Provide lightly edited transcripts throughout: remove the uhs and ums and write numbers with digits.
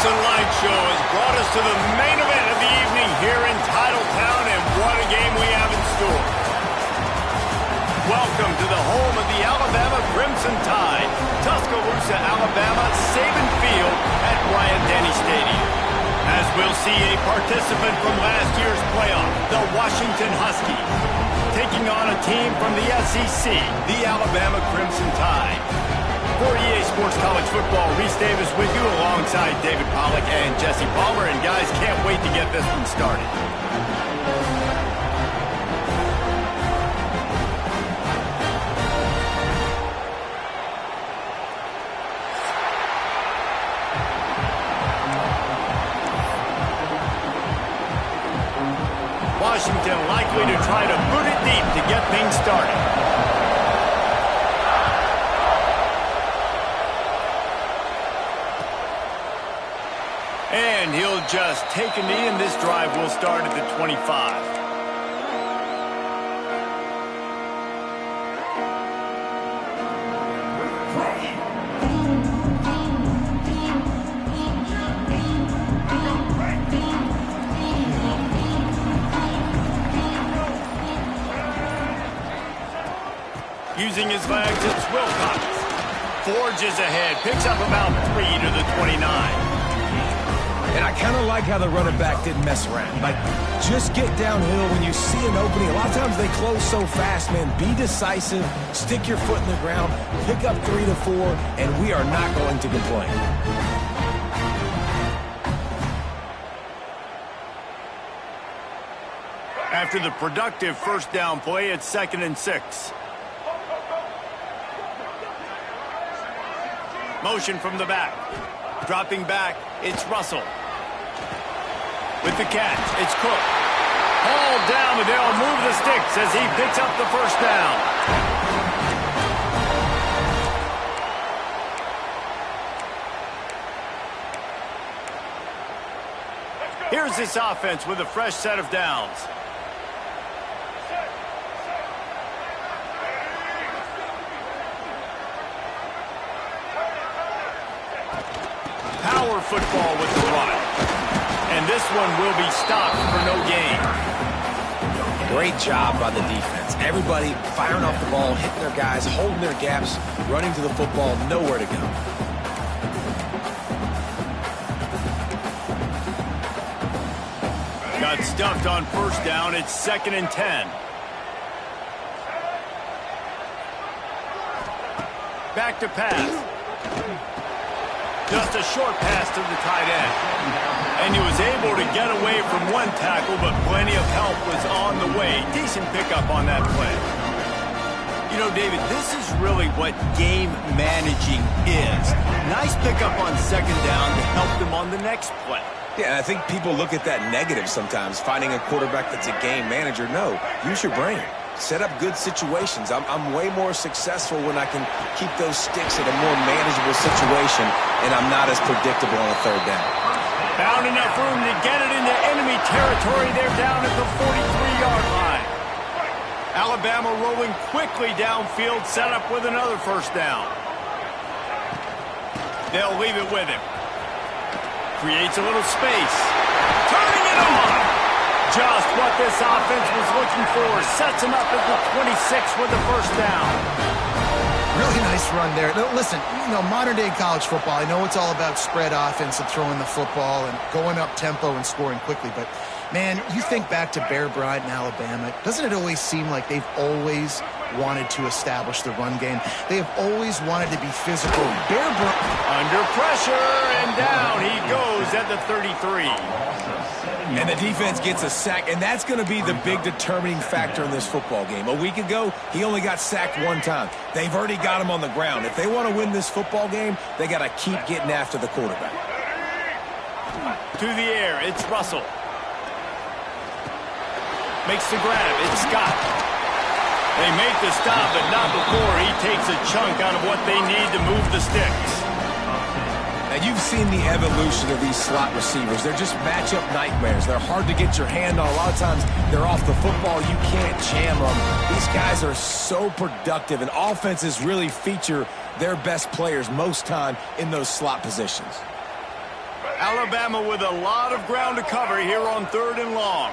Light Show has brought us to the main event of the evening here in Titletown, and what a game we have in store. Welcome to the home of the Alabama Crimson Tide, Tuscaloosa, Alabama, Saban Field at Bryant-Denny Stadium. As we'll see a participant from last year's playoff, the Washington Huskies, taking on a team from the SEC, the Alabama Crimson Tide. For EA Sports College Football, Reese Davis with you alongside David Pollack and Jesse Palmer. And guys, can't wait to get this one started. Washington likely to try to boot it deep to get things started. And he'll just take a knee, and this drive will start at the 25. Using his legs, it's Wilcox. Forges ahead, picks up about 3 to the 29. And I kind of like how the running back didn't mess around. Like, just get downhill when you see an opening. A lot of times they close so fast, man. Be decisive, stick your foot in the ground, pick up 3 to 4, and we are not going to complain. After the productive first down play, it's 2nd and 6. Motion from the back. Dropping back, it's Russell. With the catch, it's Cook. Hauled down, but they'll move the sticks as he picks up the first down. Here's this offense with a fresh set of downs. Power football with the run. And this one will be stopped for no gain. Great job by the defense. Everybody firing off the ball, hitting their guys, holding their gaps, running to the football, nowhere to go. Got stuffed on first down. It's 2nd and 10. Back to pass. Just a short pass to the tight end. And he was able to get away from one tackle, but plenty of help was on the way. Decent pickup on that play. You know, David, this is really what game managing is. Nice pickup on 2nd down to help them on the next play. Yeah, I think people look at that negative sometimes, finding a quarterback that's a game manager. No, use your brain. Set up good situations. I'm way more successful when I can keep those sticks at a more manageable situation, and I'm not as predictable on a 3rd down. Found enough room to get it into enemy territory. They're down at the 43-yard line. Alabama rolling quickly downfield, set up with another first down. They'll leave it with him. Creates a little space. Turning it on. Just what this offense was looking for. Sets him up at the 26 with the first down. Really nice run there. No, listen, modern-day college football, I know it's all about spread offense and throwing the football and going up tempo and scoring quickly, but, man, you think back to Bear Bryant in Alabama, doesn't it always seem like they've always wanted to establish the run game? They have always wanted to be physical. Bear Bryant... Under pressure, and down he goes at the 33. And the defense gets a sack, and that's going to be the big determining factor in this football game. A week ago, he only got sacked one time. They've already got him on the ground. If they want to win this football game, they got to keep getting after the quarterback. To the air, it's Russell. Makes the grab, it's Scott. They make the stop, but not before he takes a chunk out of what they need to move the sticks. Now, you've seen the evolution of these slot receivers. They're just matchup nightmares. They're hard to get your hand on. A lot of times, they're off the football. You can't jam them. These guys are so productive, and offenses really feature their best players most time in those slot positions. Alabama with a lot of ground to cover here on 3rd and long.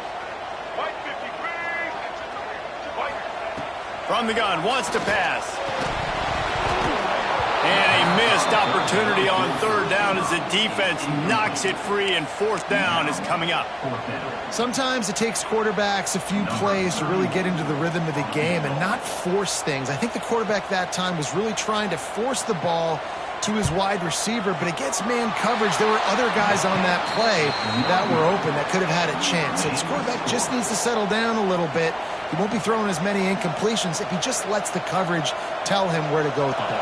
From the gun, wants to pass. And a missed opportunity on 3rd down as the defense knocks it free, and 4th down is coming up. Sometimes it takes quarterbacks a few plays to really get into the rhythm of the game and not force things. I think the quarterback that time was really trying to force the ball to his wide receiver, but against man coverage, there were other guys on that play that were open that could have had a chance. So this quarterback just needs to settle down a little bit. He won't be throwing as many incompletions if he just lets the coverage tell him where to go with the ball.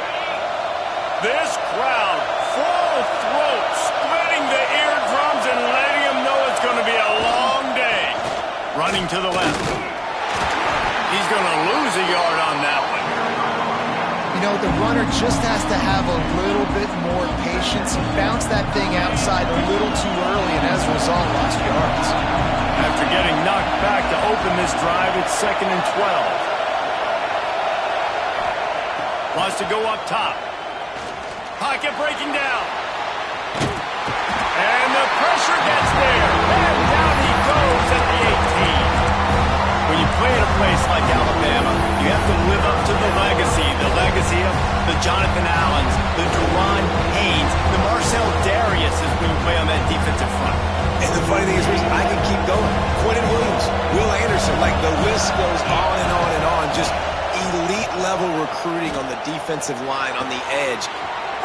This crowd, full throat, splitting the eardrums and letting them know it's going to be a long day. Running to the left. He's going to lose a yard on that one. The runner just has to have a little bit more patience. He bounced that thing outside a little too early, and as a result, lost yards. After getting knocked back to open this drive, it's 2nd and 12. Wants to go up top. Pocket breaking down. And the pressure gets there. And down he goes at the 18. When you play at a place like Alabama, you have to live up to the legacy of the Jonathan Allens, the Deron Haynes, the Marcel Dariuses when you play on that defensive front. And the funny thing is, I can keep going. Quentin Williams, Will Anderson, like the list goes on and on and on. Just elite-level recruiting on the defensive line, on the edge.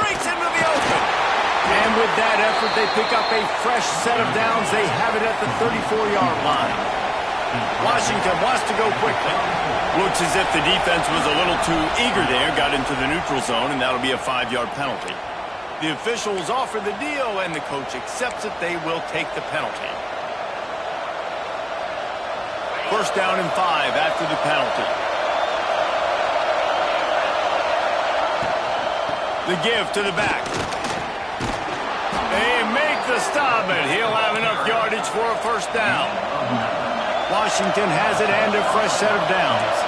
Breaks into the open. And with that effort, they pick up a fresh set of downs. They have it at the 34-yard line. Washington wants to go quickly. Looks as if the defense was a little too eager there, got into the neutral zone, and that'll be a 5-yard penalty. The officials offer the deal, and the coach accepts it. They will take the penalty. 1st down and 5 after the penalty. The give to the back. They make the stop, and he'll have enough yardage for a 1st down. Washington has it and a fresh set of downs.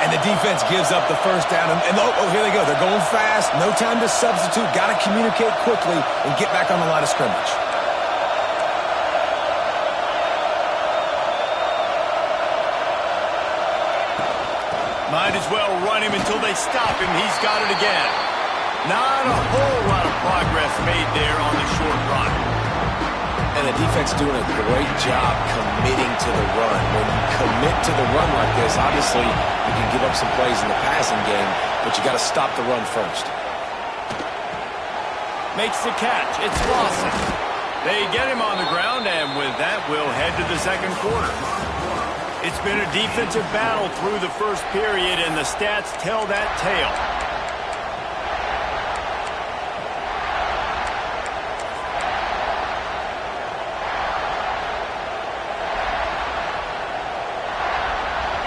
And the defense gives up the 1st down. And here they go. They're going fast. No time to substitute. Got to communicate quickly and get back on the line of scrimmage. Might as well run him until they stop him. He's got it again. Not a whole lot of progress made there on the short run. And the defense doing a great job committing to the run. When you commit to the run like this, obviously you can give up some plays in the passing game, but you got to stop the run first. Makes the catch. It's Lawson. They get him on the ground, and with that, we'll head to the 2nd quarter. It's been a defensive battle through the 1st period, and the stats tell that tale.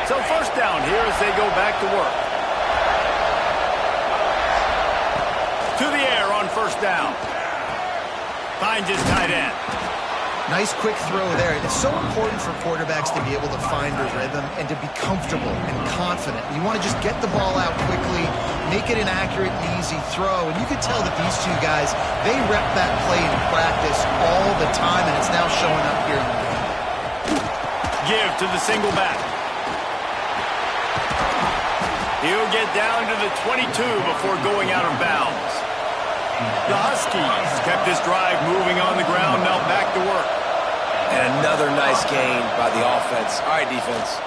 So 1st down here as they go back to work. To the air on 1st down. Finds his tight end. Nice quick throw there. It's so important for quarterbacks to be able to find their rhythm and to be comfortable and confident. You want to just get the ball out quickly, make it an accurate and easy throw. And you can tell that these two guys, they rep that play in practice all the time, and it's now showing up here in the game. Give to the single back. He'll get down to the 22 before going out of bounds. The Huskies kept this drive moving on the ground, now back to work. And another nice gain by the offense. All right, defense,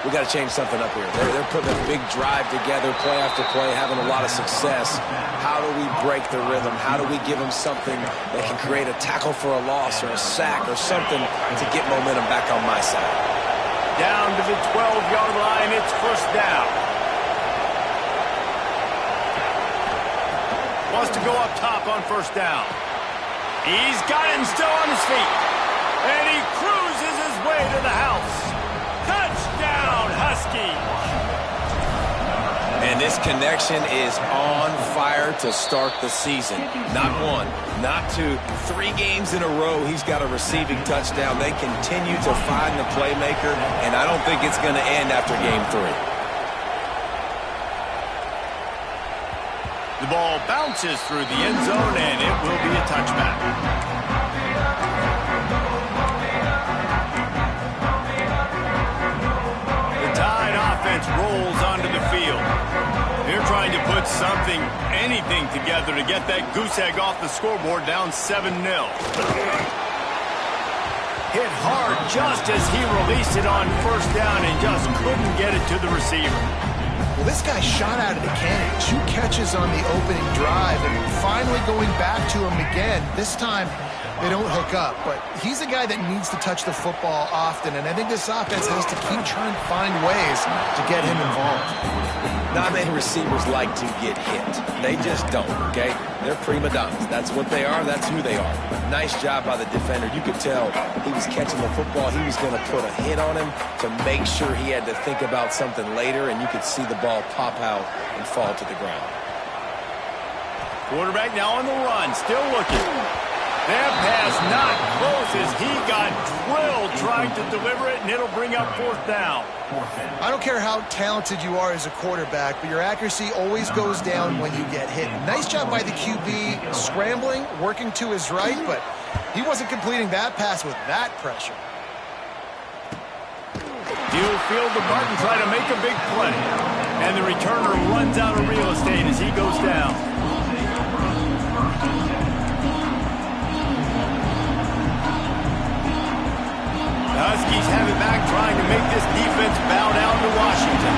we got to change something up here. They're putting a big drive together, play after play, having a lot of success. How do we break the rhythm? How do we give them something that can create a tackle for a loss or a sack or something to get momentum back on my side? Down to the 12-yard line, it's first down. Wants to go up top on first down. He's got him still on his feet. And he cruises his way to the house. Touchdown, Huskies. And this connection is on fire to start the season. Not one, not two, 3 games in a row he's got a receiving touchdown. They continue to find the playmaker, and I don't think it's going to end after game 3. The ball bounces through the end zone, and it will be a touchback. The Tide offense rolls onto the field. They're trying to put something, anything together to get that goose egg off the scoreboard, down 7-0. Hit hard just as he released it on first down and just couldn't get it to the receiver. Well, this guy shot out of the cannon. 2 catches on the opening drive, and finally going back to him again. This time, they don't hook up, but he's a guy that needs to touch the football often, and I think this offense has to keep trying to find ways to get him involved. Not many receivers like to get hit. They just don't, okay? They're prima donnas. That's what they are. That's who they are. Nice job by the defender. You could tell he was catching the football. He was going to put a hit on him to make sure he had to think about something later, and you could see the ball pop out and fall to the ground. Quarterback now on the run, still looking. That pass not close as he got drilled trying to deliver it, and it'll bring up fourth down. I don't care how talented you are as a quarterback, but your accuracy always goes down when you get hit. Nice job by the QB scrambling, working to his right, but he wasn't completing that pass with that pressure. He'll field the button, try to make a big play. And the returner runs out of real estate as he goes down. The Huskies have it back, trying to make this defense bow down to Washington.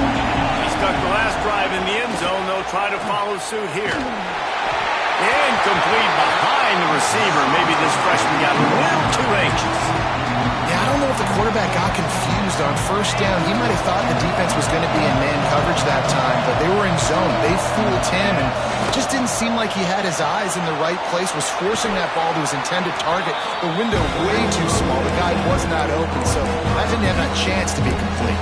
He stuck the last drive in the end zone. They'll try to follow suit here. Incomplete behind the receiver. Maybe this freshman got a little too anxious. Yeah, I don't know if the quarterback got confused on first down. He might have thought the defense was going to be in man coverage that time, but they were in zone. They fooled him, and just didn't seem like he had his eyes in the right place, was forcing that ball to his intended target. The window way too small. The guy was not open, so that didn't have that chance to be complete.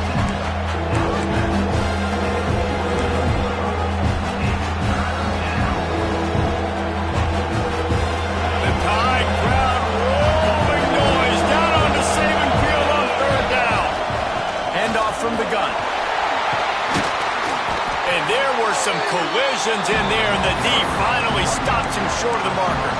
From the gun. And there were some collisions in there, and the D finally stops him short of the marker.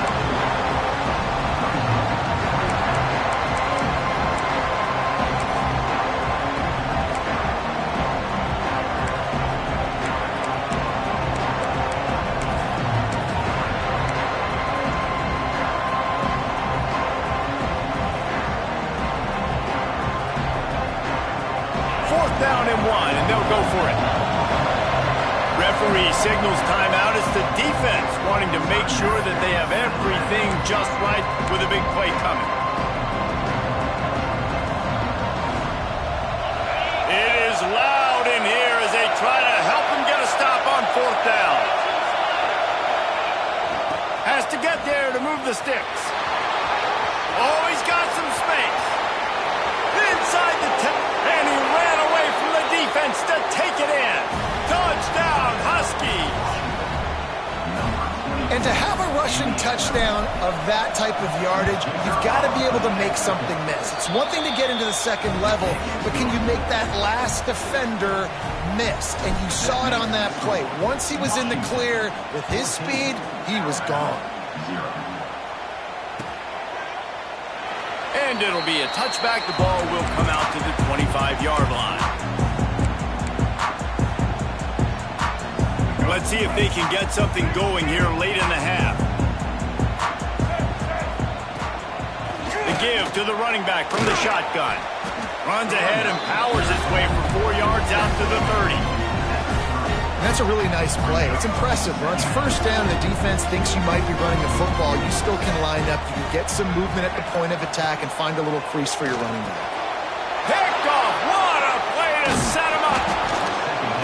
Down and 1, and they'll go for it. Referee signals timeout. It's the defense wanting to make sure that they have everything just right with a big play coming. It is loud in here as they try to help him get a stop on fourth down. Has to get there to move the sticks. Oh, he's got some space. Inside the 10, and he ran away from the defense to take it in. Touchdown, Huskies. And to have a rushing touchdown of that type of yardage, you've got to be able to make something miss. It's one thing to get into the second level, but can you make that last defender miss? And you saw it on that play. Once he was in the clear with his speed, he was gone. And it'll be a touchback. The ball will come out to the 25-yard line. Let's see if they can get something going here late in the half. The give to the running back from the shotgun. Runs ahead and powers his way for 4 yards out to the 30. And that's a really nice play. It's impressive. When it's first down, the defense thinks you might be running the football. You still can line up. You can get some movement at the point of attack and find a little crease for your running back. Picked off. What a play to set him up.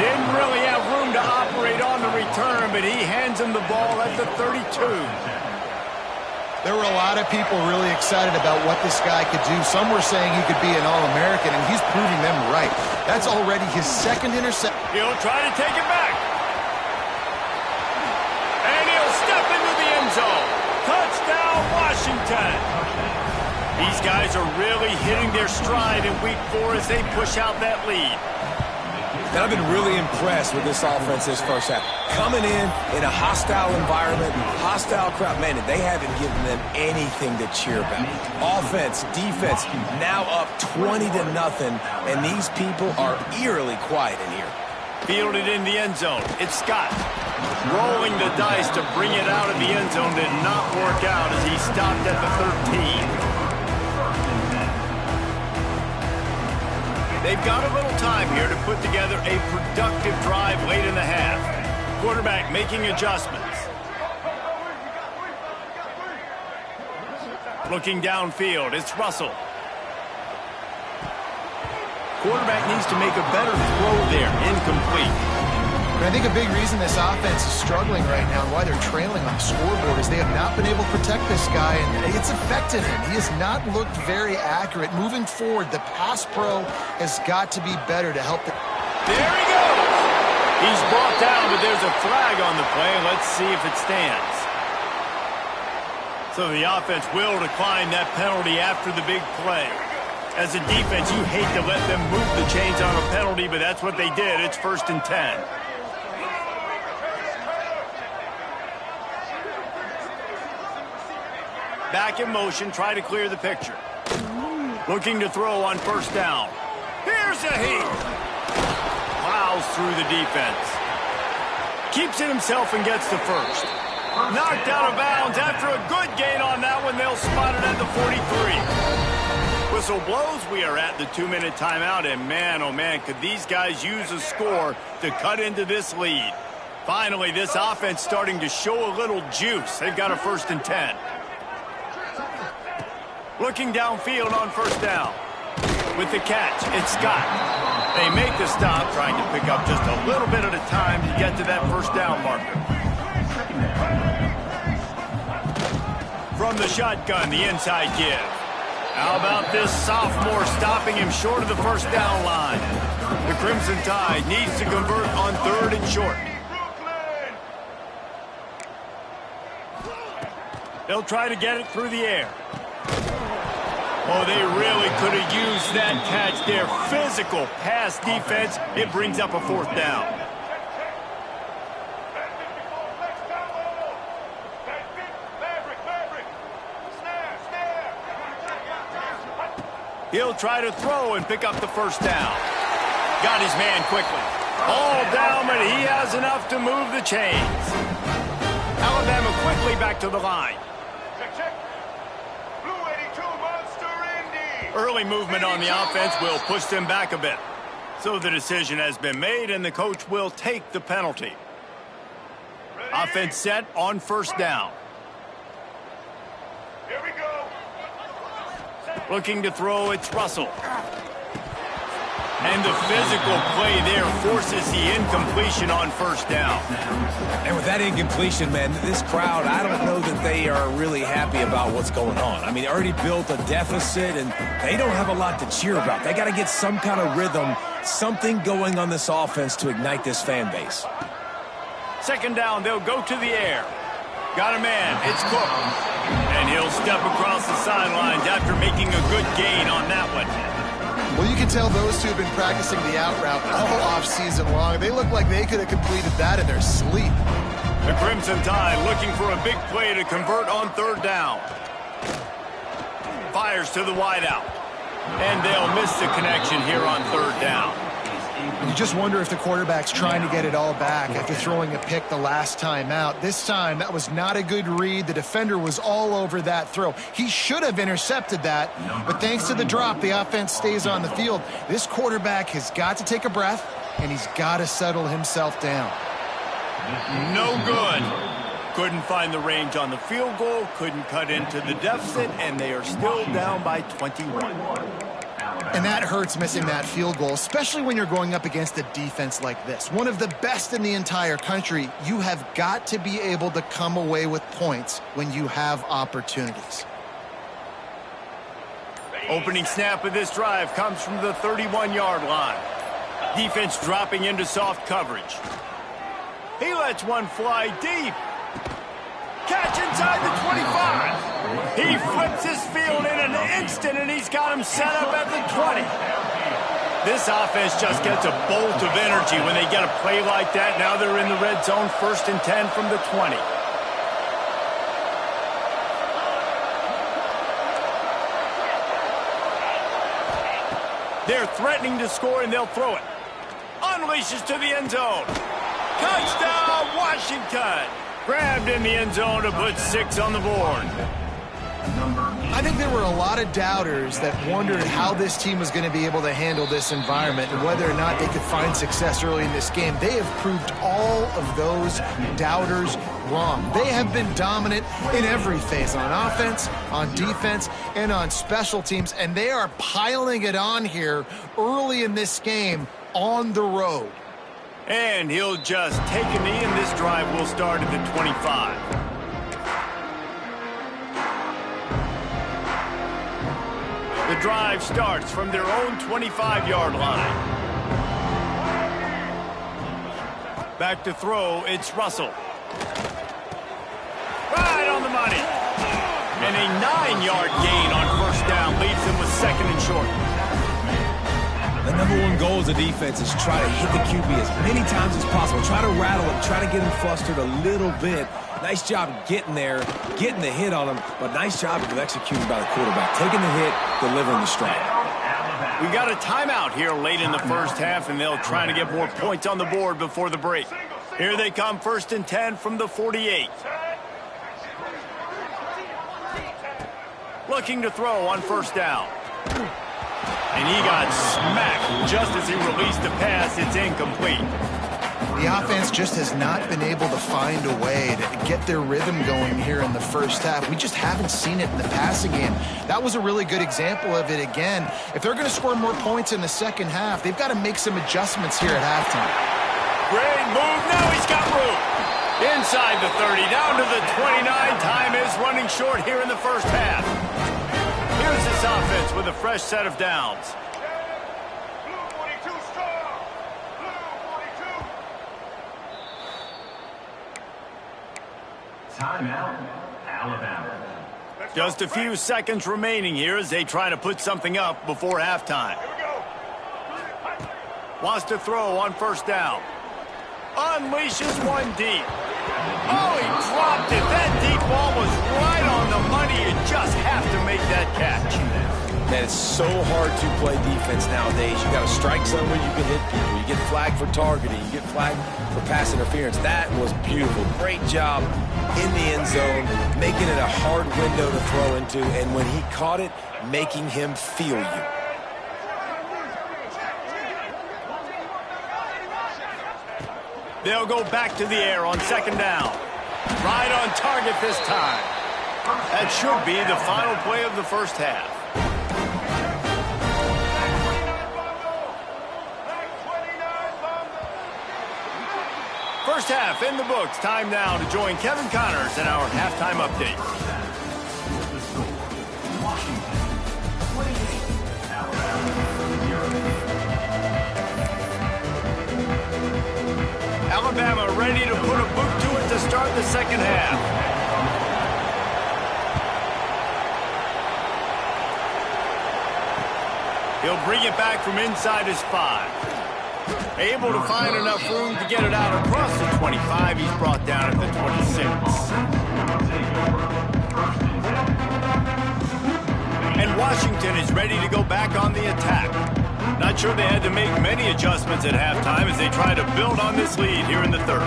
Didn't really have room to operate on the return, but he hands him the ball at the 32. There were a lot of people really excited about what this guy could do. Some were saying he could be an All-American, and he's proving them right. That's already his second interception. He'll try to take it back. And he'll step into the end zone. Touchdown, Washington. These guys are really hitting their stride in Week 4 as they push out that lead. And I've been really impressed with this offense this first half. Coming in a hostile environment, hostile crowd, man, they haven't given them anything to cheer about. Offense, defense, now up 20-0, and these people are eerily quiet in here. Fielded in the end zone. It's Scott. Rolling the dice to bring it out of the end zone did not work out as he stopped at the 13. They've got a little time here to put together a productive drive late in the half. Quarterback making adjustments. Looking downfield, it's Russell. Quarterback needs to make a better throw there, incomplete. And I think a big reason this offense is struggling right now and why they're trailing on the scoreboard is they have not been able to protect this guy, and it's affected him. He has not looked very accurate. Moving forward, the pass pro has got to be better to help. There he goes! He's brought down, but there's a flag on the play. Let's see if it stands. So the offense will decline that penalty after the big play. As a defense, you hate to let them move the chains on a penalty, but that's what they did. It's 1st and 10. Back in motion, try to clear the picture. Looking to throw on 1st down. Here's a heat. Plows through the defense. Keeps it himself and gets the 1st. Knocked out of bounds after a good gain on that one. They'll spot it at the 43. Whistle blows. We are at the 2-minute timeout, and man, oh man, could these guys use a score to cut into this lead. Finally, this offense starting to show a little juice. They've got a 1st and 10. Looking downfield on 1st down. With the catch, it's Scott. They make the stop, trying to pick up just a little bit at a time to get to that 1st down marker. From the shotgun, the inside give. How about this sophomore stopping him short of the 1st down line? The Crimson Tide needs to convert on 3rd and short. They'll try to get it through the air. Oh, they really could have used that catch there. Physical pass defense. It brings up a 4th down. He'll try to throw and pick up the 1st down. Got his man quickly. All down, but he has enough to move the chains. Alabama quickly back to the line. Early movement on the offense will push them back a bit. So the decision has been made, and the coach will take the penalty. Offense set on 1st down. Here we go. Looking to throw, it's Russell. And the physical play there forces the incompletion on 1st down. And with that incompletion, man, this crowd, I don't know that they are really happy about what's going on. I mean, they already built a deficit, and they don't have a lot to cheer about. They got to get some kind of rhythm, something going on this offense to ignite this fan base. 2nd down, they'll go to the air. Got a man, it's Cook. And he'll step across the sidelines after making a good gain on that one. Well, you can tell those two have been practicing the out route all off-season long. They look like they could have completed that in their sleep. The Crimson Tide looking for a big play to convert on 3rd down. Fires to the wideout. And they'll miss the connection here on 3rd down. You just wonder if the quarterback's trying to get it all back after throwing a pick the last time out. This time, that was not a good read. The defender was all over that throw. He should have intercepted that, but thanks to the drop, the offense stays on the field. This quarterback has got to take a breath, and he's got to settle himself down. No good. Couldn't find the range on the field goal, couldn't cut into the deficit, and they are still down by 21. And that hurts, missing that field goal, especially when you're going up against a defense like this. One of the best in the entire country. You have got to be able to come away with points when you have opportunities. Opening snap of this drive comes from the 31-yard line. Defense dropping into soft coverage. He lets one fly deep. Catch inside the 25. He flips his field in an instant, and he's got him set up at the 20. This offense just gets a bolt of energy when they get a play like that. Now they're in the red zone, 1st and 10 from the 20. They're threatening to score, and they'll throw it. Unleashes to the end zone. Touchdown, Washington! Grabbed in the end zone to put 6 on the board. I think there were a lot of doubters that wondered how this team was going to be able to handle this environment and whether or not they could find success early in this game. They have proved all of those doubters wrong. They have been dominant in every phase, on offense, on defense, and on special teams, and they are piling it on here early in this game on the road. And he'll just take a knee, and this drive will start at the 25. The drive starts from their own 25-yard line. Back to throw, it's Russell. Right on the money. And a 9-yard gain on 1st down leaves them with 2nd and short. The number one goal as a defense is try to hit the QB as many times as possible. Try to rattle him, try to get him flustered a little bit. Nice job getting there, getting the hit on him, but nice job of executing by the quarterback. Taking the hit, delivering the strike. We got a timeout here late in the 1st half, and they'll try to get more points on the board before the break. Here they come, 1st and 10 from the 48. Looking to throw on 1st down. And he got smacked just as he released the pass. It's incomplete. The offense just has not been able to find a way to get their rhythm going here in the 1st half. We just haven't seen it in the passing game. That was a really good example of it again. If they're going to score more points in the 2nd half, they've got to make some adjustments here at halftime. Great move. Now he's got room. Inside the 30, down to the 29. Time is running short here in the 1st half. Here's this offense with a fresh set of downs. Timeout, Alabama. Just a few seconds remaining here as they try to put something up before halftime. Wants to throw on 1st down. Unleashes one deep. Oh, he dropped it. That deep ball was right on the money. You just have to make that catch. Man, it's so hard to play defense nowadays. You got to strike somewhere, you can hit people. You get flagged for targeting. You get flagged for pass interference. That was beautiful. Great job in the end zone, making it a hard window to throw into, and when he caught it, making him feel you. They'll go back to the air on 2nd down. Right on target this time. That should be the final play of the 1st half. First half in the books. Time now to join Kevin Connors in our halftime update. Alabama ready to put a boot to it to start the 2nd half. He'll bring it back from inside his 5. Able to find enough room to get it out across the 25. He's brought down at the 26. And Washington is ready to go back on the attack. Not sure they had to make many adjustments at halftime as they try to build on this lead here in the third.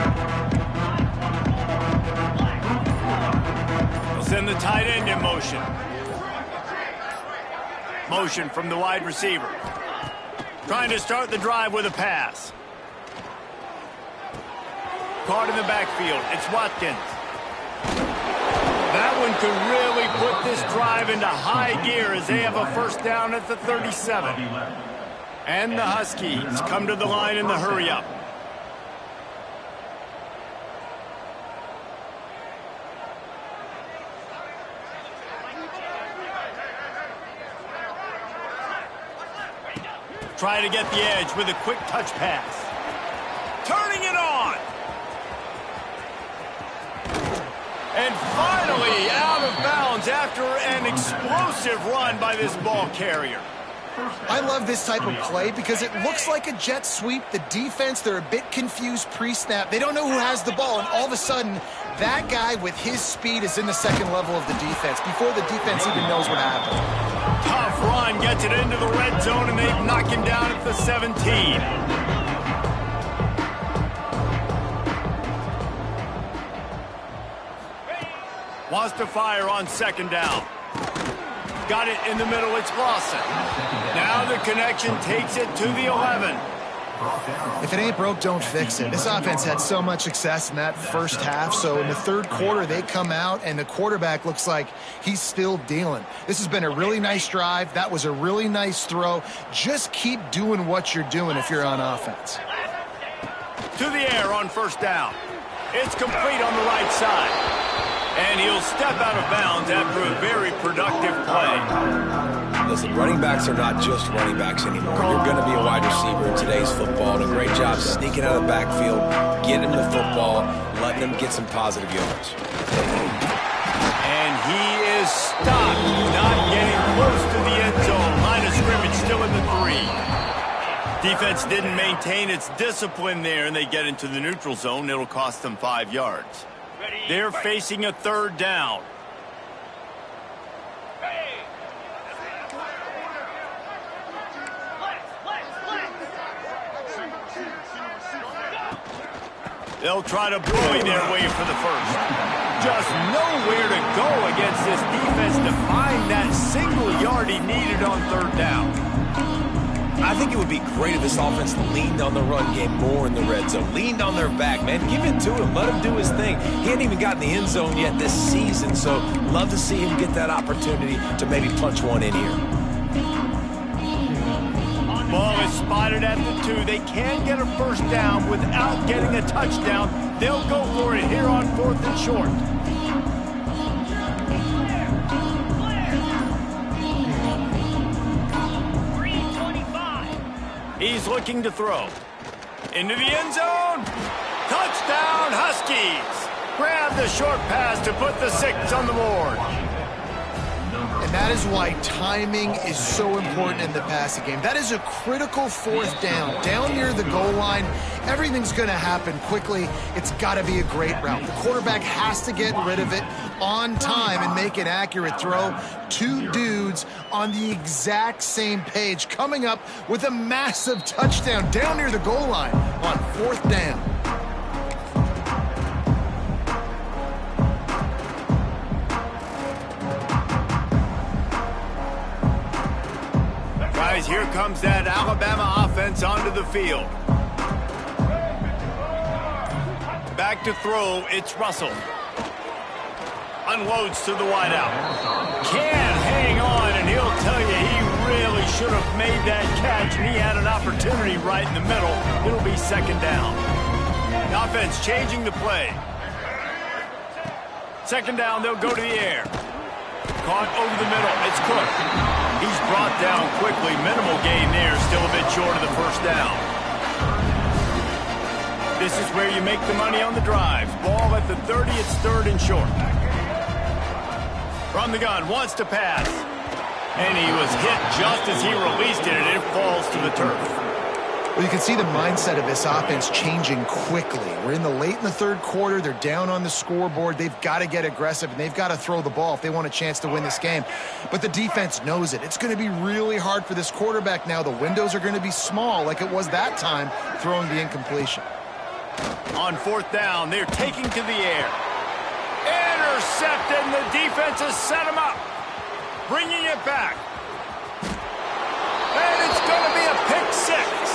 They'll send the tight end in motion. Motion from the wide receiver. Trying to start the drive with a pass. Caught in the backfield. It's Watkins. That one could really put this drive into high gear as they have a first down at the 37. And the Huskies come to the line in the hurry-up. Try to get the edge with a quick touch pass. Turning it on. And finally out of bounds after an explosive run by this ball carrier. I love this type of play because it looks like a jet sweep. The defense, they're a bit confused pre-snap. They don't know who has the ball, and all of a sudden, that guy with his speed is in the second level of the defense before the defense even knows what happened. Tough run, gets it into the red zone, and they knock him down at the 17. Wants to fire on second down. Got it in the middle, it's Lawson. Now the connection takes it to the 11. If it ain't broke, don't fix it. This offense had so much success in that first half, so in the third quarter, they come out, and the quarterback looks like he's still dealing. This has been a really nice drive. That was a really nice throw. Just keep doing what you're doing if you're on offense. To the air on first down. It's complete on the right side. And he'll step out of bounds after a very productive play. Listen, running backs are not just running backs anymore. You're going to be a wide receiver in today's football. And a great job sneaking out of the backfield, getting him the football, letting him get some positive yards. And he is stopped, not getting close to the end zone. Line of scrimmage still in the 3. Defense didn't maintain its discipline there, and they get into the neutral zone. It'll cost them 5 yards. They're facing a third down. They'll try to bully their way for the first. Just nowhere to go against this defense to find that single yard he needed on third down. I think it would be great if this offense leaned on the run game more in the red zone. Leaned on their back, man. Give it to him. Let him do his thing. He hadn't even gotten the end zone yet this season, so love to see him get that opportunity to maybe punch one in here. Ball is spotted at the 2. They can get a first down without getting a touchdown. They'll go for it here on 4th and short. He's looking to throw. Into the end zone. Touchdown, Huskies. Grab the short pass to put the 6 on the board. And that is why timing is so important in the passing game. That is a critical 4th down. Down near the goal line, everything's going to happen quickly. It's got to be a great route. The quarterback has to get rid of it on time and make an accurate throw. 2 dudes on the exact same page coming up with a massive touchdown down near the goal line on 4th down. Guys, here comes that Alabama offense onto the field. Back to throw, it's Russell. Unloads to the wideout. Can't hang on, and he'll tell you he really should have made that catch, and he had an opportunity right in the middle. It'll be second down. The offense changing the play. Second down, they'll go to the air. Caught over the middle, it's Cook. He's brought down quickly. Minimal gain there, still a bit short of the first down. This is where you make the money on the drives. Ball at the 30, it's 3rd and short. From the gun, wants to pass. And he was hit just as he released it, and it falls to the turf. Well, you can see the mindset of this offense changing quickly. We're in the third quarter. They're down on the scoreboard. They've got to get aggressive, and they've got to throw the ball if they want a chance to win this game. But the defense knows it. It's going to be really hard for this quarterback now. The windows are going to be small like it was that time throwing the incompletion. On fourth down, they're taking to the air. Intercepted, and the defense has set him up. Bringing it back. And it's going to be a pick six.